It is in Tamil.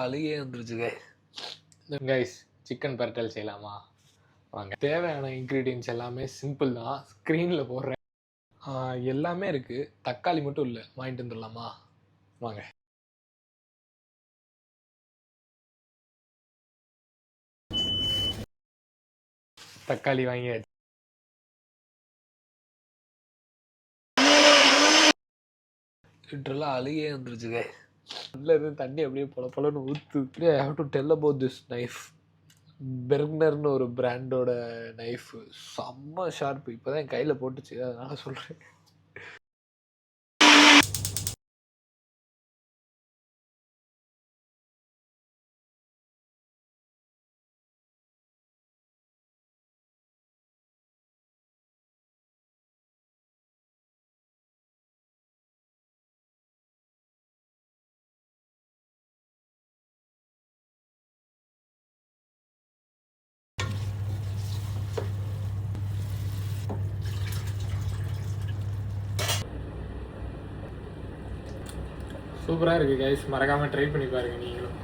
அழுகே வந்துருச்சுங்க. கைஸ், சிக்கன் பர்ட்டல் செய்யலாமா? வாங்க. தேவையான இன்க்ரீடியன்ஸ் எல்லாமே சிம்பிள் தான். ஸ்க்ரீனில் போடுறேன். எல்லாமே இருக்குது, தக்காளி மட்டும் இல்லை. வாங்கிட்டு வந்துடலாமா? வாங்க. தக்காளி வாங்கியாச்சு. லிட்டரலாக அழுகே வந்துருச்சுங்க. அதில் இருந்து தண்ணி அப்படியே பொலன்னு ஊற்று. I have to tell about this knife. பெர்க்னர்னு ஒரு பிராண்டோட நைஃபு செம்ம ஷார்ப்பு. இப்போ தான் என் கையில் போட்டுச்சு, அதனால் சொல்கிறேன். சூப்பராக இருக்குது கைஸ், மறக்காமல் ட்ரை பண்ணி பாருங்கள் நீங்களும்.